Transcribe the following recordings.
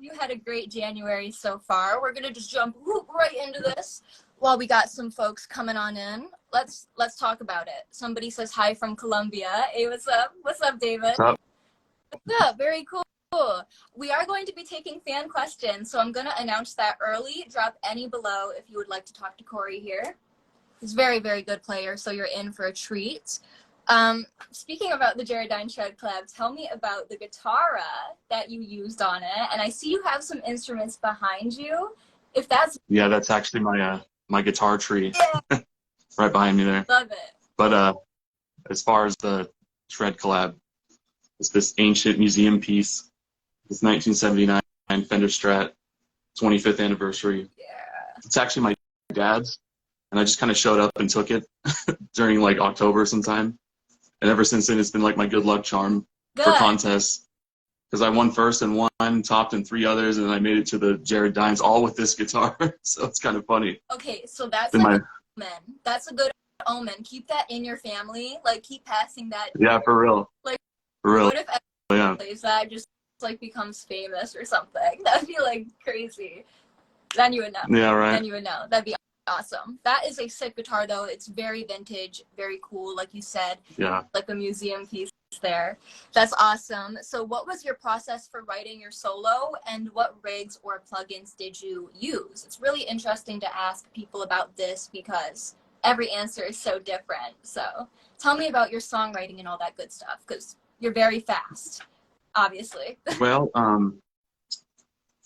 you had a great January so far. We're gonna just jump right into this while we got some folks coming on in. Let's talk about it. Somebody says hi from Colombia. Hey, what's up? What's up, David? What's up? Yeah, very cool. We are going to be taking fan questions, so I'm gonna announce that early. Drop any below if you would like to talk to Corey here. He's a very, very good player, so you're in for a treat. Speaking about the Jared Dine Shred Collab, tell me about the guitar that you used on it. And I see you have some instruments behind you. If that's... Yeah, that's actually my guitar tree. Yeah. Right behind me there. Love it. But as far as the Shred Collab, it's this ancient museum piece. This 1979 Fender Strat, 25th anniversary. Yeah. It's actually my dad's, and I just kind of showed up and took it during like October sometime. And ever since then, it's been like my good luck charm for contests. Because I won first in one, topped in 3 others, and then I made it to the Jared Dines all with this guitar. So it's kind of funny. Okay, so that's like an omen. That's a good omen. Keep that in your family. Like, keep passing that. Yeah, for real. Like, for real. What if everyone plays that just like becomes famous or something? That'd be like crazy. Then you would know. Yeah, right. Then you would know. That'd be awesome. That is a sick guitar, though. It's very vintage, very cool, like you said. Yeah. Like a museum piece there. That's awesome. So what was your process for writing your solo, and what rigs or plugins did you use? It's really interesting to ask people about this because every answer is so different. So tell me about your songwriting and all that good stuff, because you're very fast, obviously. Well,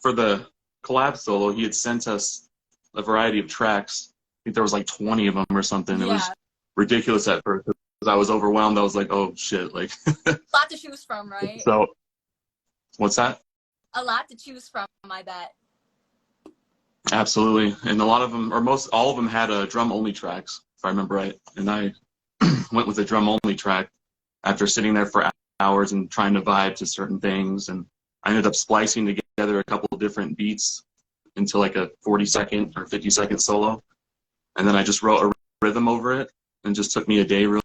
for the collab solo, he had sent us a variety of tracks. I think there was like 20 of them or something. Yeah. It was ridiculous at first because I was overwhelmed. I was like, oh shit, like a lot to choose from, right? So what's that? A lot to choose from, I bet. Absolutely. And a lot of them, or all of them had drum only tracks, if I remember right. And I went with a drum only track after sitting there for hours and trying to vibe to certain things, and I ended up splicing together a couple of different beats into like a 40-second or 50-second solo, and then I just wrote a rhythm over it, and it just took me a day really.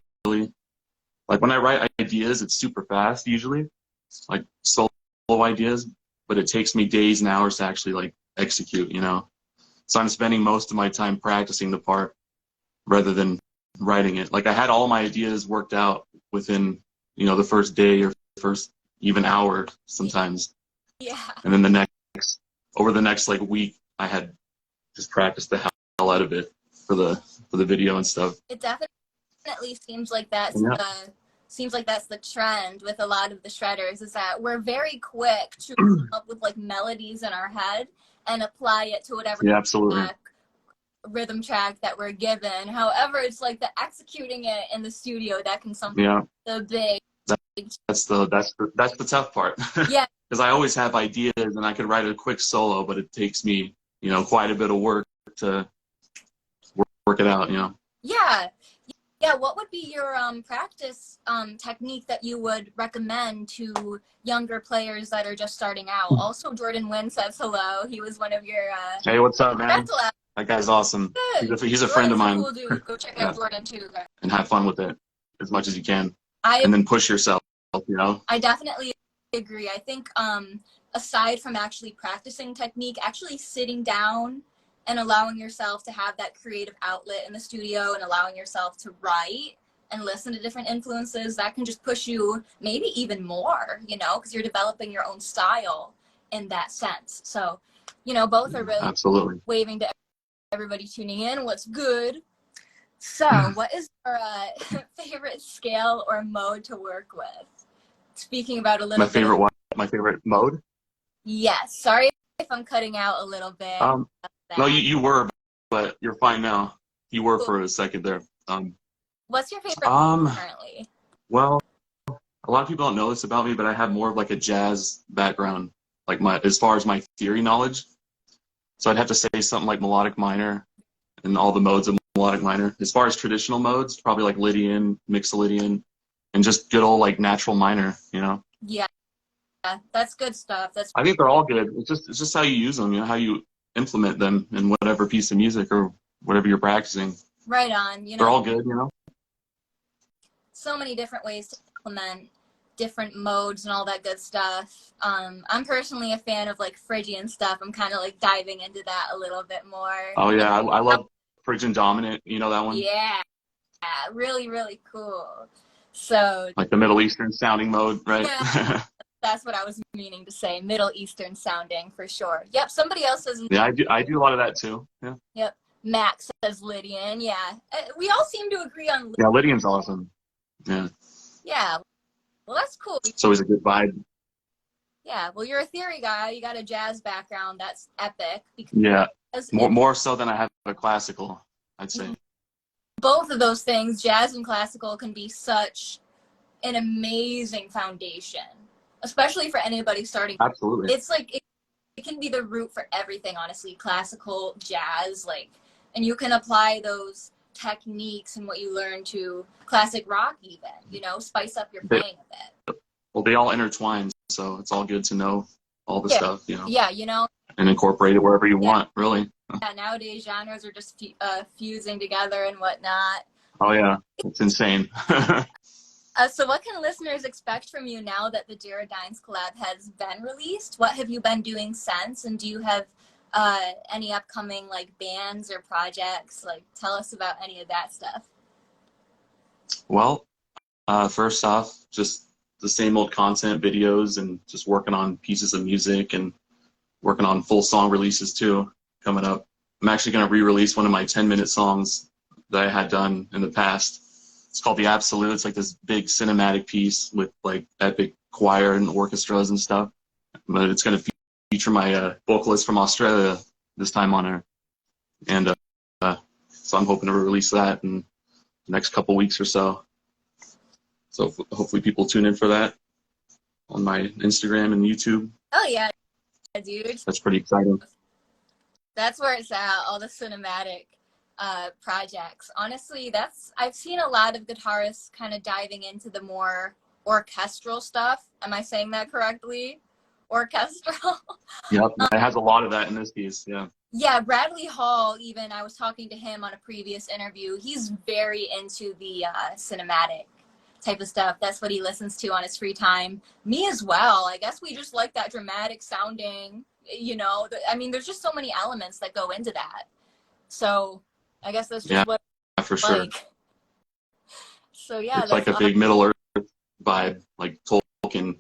Like when I write ideas, it's super fast usually, like solo ideas, but it takes me days and hours to actually like execute, you know. So I'm spending most of my time practicing the part rather than writing it. Like I had all my ideas worked out within, you know, the first day or first even hour sometimes. Yeah. And then over the next like week, I had just practiced the hell out of it for the video and stuff. It definitely seems like that's the trend with a lot of the shredders, is that we're very quick to come up with like melodies in our head and apply it to whatever rhythm track that we're given. However, it's like the executing it in the studio that can sometimes the big. That's the tough part. Yeah. Because I always have ideas and I could write a quick solo, but it takes me, you know, quite a bit of work to work it out, you know. Yeah. Yeah, what would be your practice technique that you would recommend to younger players that are just starting out? Also, Jordan Wynn says hello. He was one of your... Hey, what's up, man? That guy's awesome. He's a friend of mine. Cool dude. Go check out Jordan, too. Guys. And have fun with it as much as you can. And then push yourself, you know? I definitely agree. I think aside from actually practicing technique, actually sitting down and allowing yourself to have that creative outlet in the studio and allowing yourself to write and listen to different influences, that can just push you maybe even more, you know, because you're developing your own style in that sense. So, you know, both are really waving to everybody tuning in. What's good? So, what is your favorite scale or mode to work with? Speaking about a little My favorite what? My favorite mode? Yes. Sorry if I'm cutting out a little bit. No, you were, but you're fine now. You were for a second there. What's your favorite currently? Well, a lot of people don't know this about me, but I have more of like a jazz background, like as far as my theory knowledge. So I'd have to say something like melodic minor and all the modes of melodic minor. As far as traditional modes, probably like Lydian, Mixolydian, and just good old like natural minor, you know? Yeah, that's good stuff. I think they're all good. It's just how you use them, you know, how you implement them in whatever piece of music or whatever you're practicing. Right on. You know, they're all good, you know? So many different ways to implement different modes and all that good stuff. I'm personally a fan of like Phrygian stuff. I'm kind of like diving into that a little bit more. Oh yeah, I love Phrygian Dominant. You know that one? Yeah, really, really cool. So Like the Middle Eastern sounding mode, right? yeah, that's what I was meaning to say. Middle Eastern sounding for sure. Yep, somebody else says. Yeah, I do a lot of that too. Yeah. Yep, Max says Lydian. Yeah, we all seem to agree on. Yeah, Lydian's awesome. Yeah. Yeah, well, that's cool. It's always a good vibe. Yeah, well, you're a theory guy. You got a jazz background. That's epic. Yeah. Because More so than I have a classical, I'd say. both of those things, jazz and classical, can be such an amazing foundation, especially for anybody starting. Absolutely. It's like it can be the root for everything, honestly. Classical, jazz, like, and you can apply those techniques and what you learn to classic rock, even. You know, spice up your playing a bit. Well, they all intertwine, so it's all good to know all the stuff, you know. Yeah, you know. And incorporate it wherever you want, really. Yeah, nowadays genres are just fusing together and whatnot. Oh yeah, it's insane. So what can listeners expect from you now that the Jared Dines collab has been released? What have you been doing since? And do you have any upcoming like bands or projects? Like tell us about any of that stuff. Well, first off, just the same old content videos and just working on pieces of music and working on full song releases too coming up. I'm actually going to re-release one of my 10-minute songs that I had done in the past. It's called The Absolute. It's like this big cinematic piece with like epic choir and orchestras and stuff. But it's going to feature my vocalist from Australia this time on her. And so I'm hoping to release that in the next couple weeks or so. So hopefully people tune in for that on my Instagram and YouTube. Oh yeah, dude. That's pretty exciting. That's where it's at, all the cinematic projects. Honestly, I've seen a lot of guitarists kind of diving into the more orchestral stuff. Am I saying that correctly? Orchestral. Yep, it has a lot of that in this piece, yeah. Yeah, Bradley Hall, even, I was talking to him on a previous interview. He's very into the cinematic type of stuff. That's what he listens to on his free time. Me as well. I guess we just like that dramatic sounding, you know. I mean, there's just so many elements that go into that. So I guess that's just what for sure. Like. So yeah, it's like a big Middle Earth vibe, like Tolkien.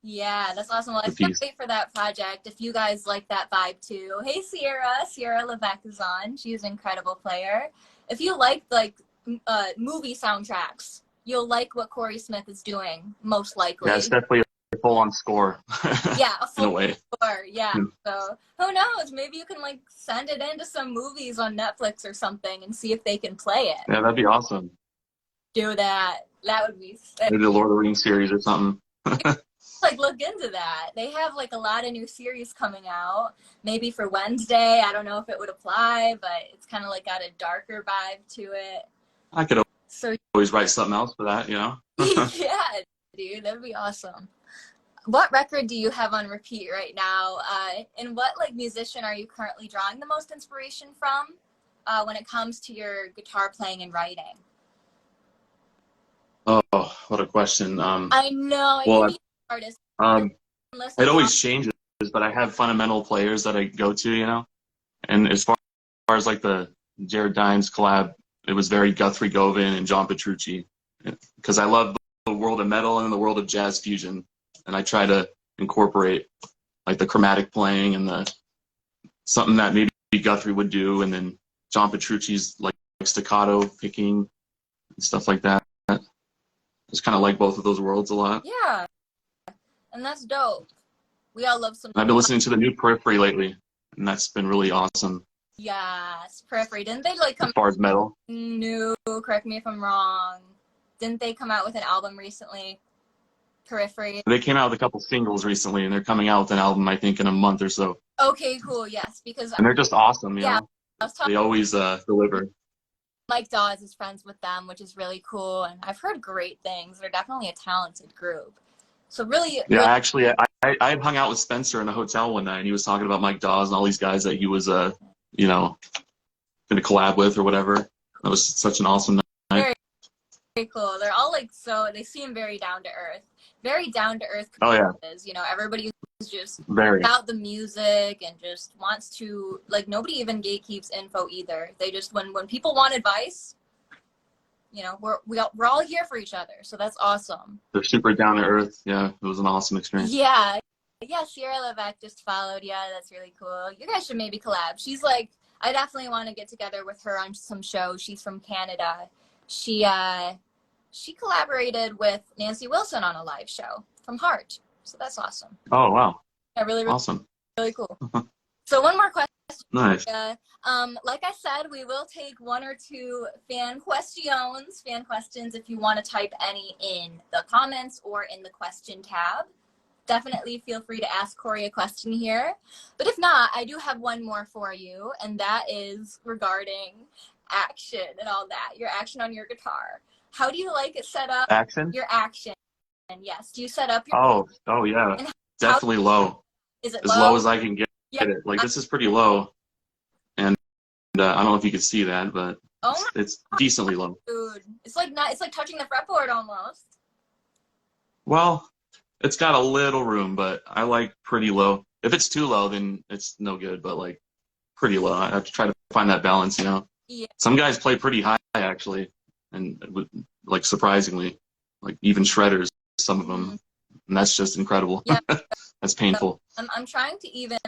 Yeah, that's awesome. Well, I can't wait for that project. If you guys like that vibe too. Hey, Sierra Levesque is on. She's an incredible player. If you like movie soundtracks, you'll like what Corey Smith is doing, most likely. Yeah, it's definitely a full-on score. Yeah, a full in a way. Score. Yeah. So who knows? Maybe you can like send it into some movies on Netflix or something and see if they can play it. Yeah, that'd be awesome. Do that. That would be sick. Maybe the Lord of the Rings series or something. Like look into that. They have like a lot of new series coming out. Maybe for Wednesday. I don't know if it would apply, but it's kind of like got a darker vibe to it. I could always write something else for that, you know? Yeah, dude, that'd be awesome. What record do you have on repeat right now? And what like musician are you currently drawing the most inspiration from when it comes to your guitar playing and writing? Oh, what a question. I know. Well, artist. It always changes, but I have fundamental players that I go to, you know? And as far as like the Jared Dines collab, it was very Guthrie Govan and John Petrucci, because I love the world of metal and the world of jazz fusion, and I try to incorporate like the chromatic playing and the something that maybe Guthrie would do, and then John Petrucci's like staccato picking and stuff like that. Just kind of like both of those worlds a lot. Yeah, and that's dope. We all love some. I've been listening to the new Periphery lately, and that's been really awesome. Yes, Periphery. Didn't they like come? As far as metal? No, correct me if I'm wrong. Didn't they come out with an album recently? Periphery. They came out with a couple singles recently, and they're coming out with an album, I think, in a month or so. Okay, cool. Yes, because and they're just awesome. You know? I was talking. They always deliver. Mike Dawes is friends with them, which is really cool, and I've heard great things. They're definitely a talented group. So really, yeah. Actually, I hung out with Spencer in a hotel one night, and he was talking about Mike Dawes and all these guys that he was, you know, going to collab with or whatever. That was such an awesome night. cool. They're all like they seem very down to earth. Very down to earth Oh yeah, creators. You know, everybody is just very. about the music and just wants to, like, nobody even gatekeeps info either. They just, when people want advice, you know, we're all here for each other. So that's awesome. They're super down to earth. Yeah, it was an awesome experience. Yeah. Yeah, Sierra Levesque just followed. Yeah, that's really cool. You guys should maybe collab. She's like, I definitely want to get together with her on some show. She's from Canada. She collaborated with Nancy Wilson on a live show from Heart. So that's awesome. Oh wow. Yeah, really, really, Awesome. really cool. So one more question. Nice. Like I said, we will take one or two fan questions if you want to type any in the comments or in the question tab. Definitely feel free to ask Corey a question here. But if not, I do have one more for you, and that is regarding action and all that. Your action on your guitar. How do you like it set up? Action? Your action. And yes, do you set up your... Oh yeah. Definitely low. Is it as low as I can get it. Like, this is pretty low. And I don't know if you can see that, but it's decently low. Dude, it's like touching the fretboard almost. Well, it's got a little room, but I like pretty low. If it's too low, then it's no good, but like pretty low. I have to try to find that balance, you know? Yeah. Some guys play pretty high, actually, and like surprisingly, like even shredders, some of them, and that's just incredible. Yeah. That's painful. So I'm trying to even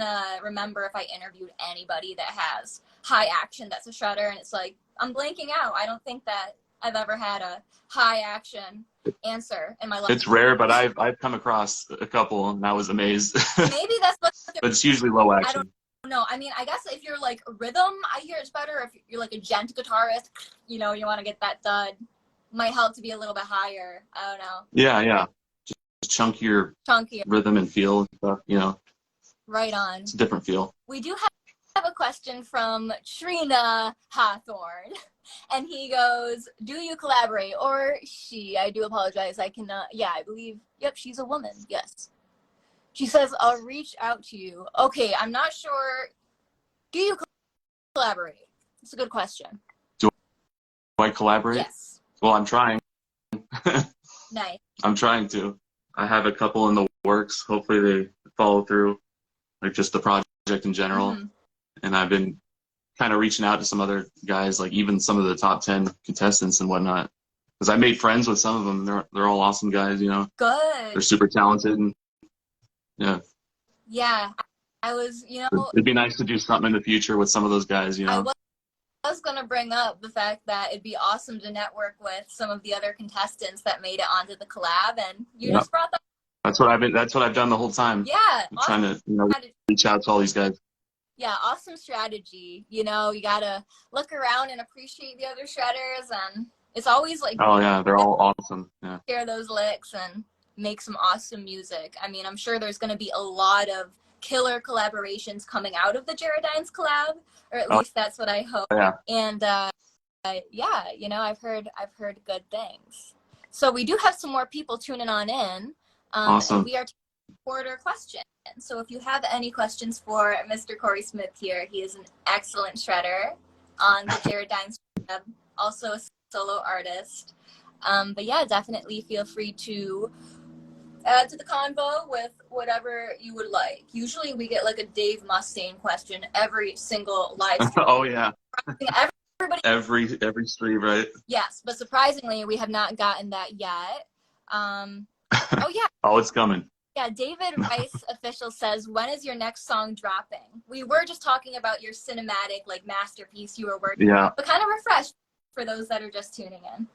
remember if I interviewed anybody that has high action that's a shredder, and it's like, I'm blanking out. I don't think that I've ever had a high action answer in my life. It's rare, but I've come across a couple, and I was amazed. Maybe that's what. But it's usually low action. I don't know. I mean, I guess if you're like rhythm, I hear it's better. If you're like a gent guitarist, you know, you want to get that thud. Might help to be a little bit higher. I don't know. Yeah. Just chunkier rhythm and feel and stuff, you know. Right on. It's a different feel. We do have a question from Trina Hawthorne. And he goes, do you collaborate? Or she, I do apologize, I cannot, yeah, I believe, yep, she's a woman, yes. She says, I'll reach out to you. Okay, I'm not sure, do you collaborate? It's a good question. Do I collaborate? Yes. Well, I'm trying. Nice. I'm trying to. I have a couple in the works. Hopefully they follow through, like just the project in general. Mm-hmm. And I've been kind of reaching out to some other guys, like even some of the top 10 contestants and whatnot, because I made friends with some of them. They're all awesome guys, you know. Good. They're super talented, and yeah, I was, you know, it'd be nice to do something in the future with some of those guys, you know. I was gonna bring up the fact that it'd be awesome to network with some of the other contestants that made it onto the collab, and you just brought that. That's what I've done the whole time. Yeah, trying to, you know, reach out to all these guys. Yeah, awesome strategy. You know, you gotta look around and appreciate the other shredders, and it's always like, oh yeah, they're all awesome. Yeah. Share those licks and make some awesome music. I mean, I'm sure there's gonna be a lot of killer collaborations coming out of the Jaredines collab, or at least that's what I hope. Yeah. And yeah, you know, I've heard good things. So we do have some more people tuning on in. Awesome. And we are order questions. So if you have any questions for Mr. Corey Smith here, he is an excellent shredder on the Jaredines web, also a solo artist. But yeah, definitely feel free to add to the convo with whatever you would like. Usually we get like a Dave Mustaine question every single live stream. Oh yeah. Everybody. Every stream, right? Yes, but surprisingly, we have not gotten that yet. Oh yeah. Oh, it's coming. Yeah, David Rice official says, when is your next song dropping? We were just talking about your cinematic like masterpiece you were working on, but kind of refresh for those that are just tuning in.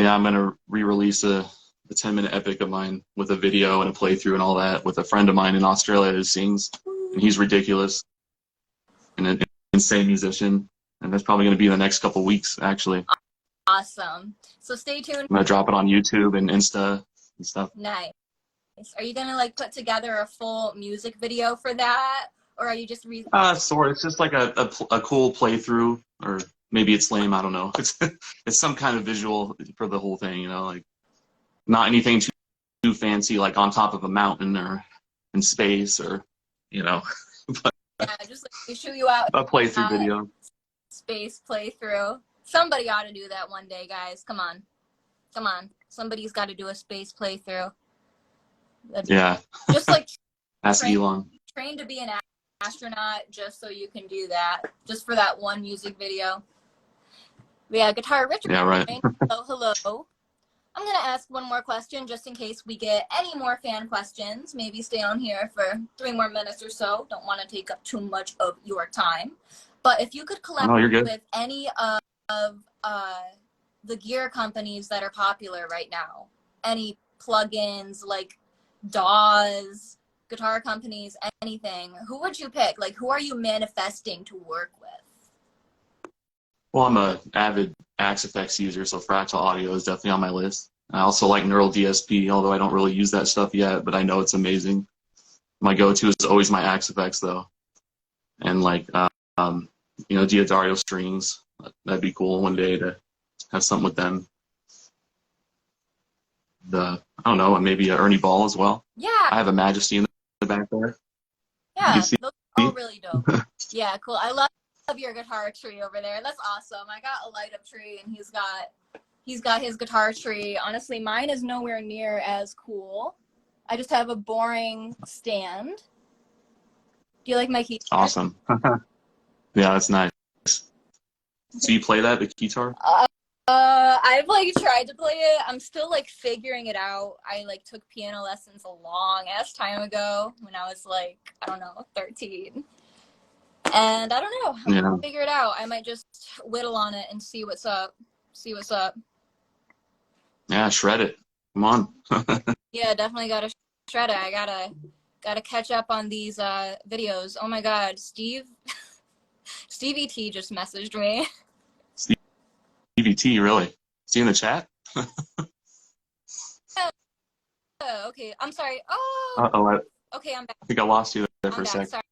Yeah, I'm gonna re-release a 10-minute epic of mine with a video and a playthrough and all that with a friend of mine in Australia who sings, and he's ridiculous and an insane musician, and that's probably gonna be in the next couple weeks actually. Awesome. So stay tuned. I'm gonna drop it on YouTube and Insta and stuff. Nice. Are you gonna like put together a full music video for that, or are you just sort of. It's just like a cool playthrough, or maybe it's lame. I don't know. It's some kind of visual for the whole thing, you know, like not anything too fancy, like on top of a mountain or in space, or you know. But yeah, just like shoot you out a playthrough video. Space playthrough. Somebody ought to do that one day, guys. Come on. Come on. Somebody's got to do a space playthrough. Yeah. Just like Ask Elon. train to be an astronaut just so you can do that. Just for that one music video. But yeah, Guitar Richard. Yeah, right. Hello. I'm going to ask one more question just in case we get any more fan questions. Maybe stay on here for 3 more minutes or so. Don't want to take up too much of your time. But if you could collaborate with any of the gear companies that are popular right now, any plugins like DAWs, guitar companies, anything, who would you pick? Like, who are you manifesting to work with? Well, I'm a avid Axe Effects user, so Fractal Audio is definitely on my list. I also like Neural DSP, although I don't really use that stuff yet, but I know it's amazing. My go-to is always my Axe Effects, though. And like, Diodario strings. That'd be cool one day to have something with them. I don't know, maybe Ernie Ball as well. Yeah. I have a Majesty in the back there. Yeah, those are all really dope. Yeah, cool. I love your guitar tree over there. That's awesome. I got a light up tree and he's got his guitar tree. Honestly, mine is nowhere near as cool. I just have a boring stand. Do you like my keytar? Awesome. Yeah, that's nice. So you play that, the guitar? I've like tried to play it. I'm still like figuring it out. I like took piano lessons a long ass time ago when I was like, I don't know, 13. And I don't know. I'm gonna figure it out. I might just whittle on it and see what's up. Yeah, shred it. Come on. Yeah, definitely gotta shred it. I gotta catch up on these videos. Oh my god, Stevie T just messaged me. Stevie T, really? Is he in the chat? Oh, okay. I'm sorry. Oh. Uh-oh. Okay, I'm back. I think I lost you there for a second. Sorry,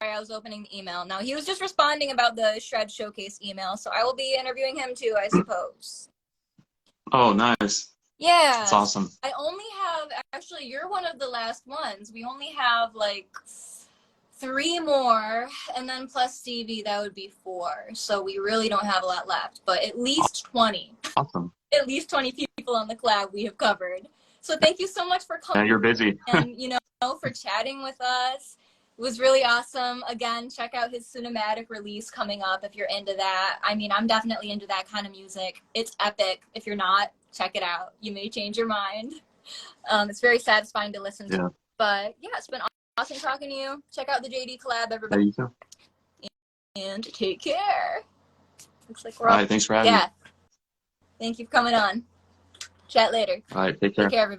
I was opening the email. No, he was just responding about the Shred Showcase email, so I will be interviewing him too, I suppose. Oh, nice. Yeah. That's awesome. I only have, actually, you're one of the last ones. We only have like 3 more, and then plus Stevie, that would be 4. So we really don't have a lot left, but at least 20. Awesome. At least 20 people on the collab we have covered. So thank you so much for coming. Yeah, you're busy. And, for chatting with us. It was really awesome. Again, check out his cinematic release coming up if you're into that. I mean, I'm definitely into that kind of music. It's epic. If you're not, check it out. You may change your mind. It's very satisfying to listen to. Yeah. But yeah, it's been awesome talking to you. Check out the JD collab, everybody. You too. And take care. Looks like we're all right. Thanks for having me. Yeah. Thank you for coming on. Chat later. All right. Take care. Take care, everybody.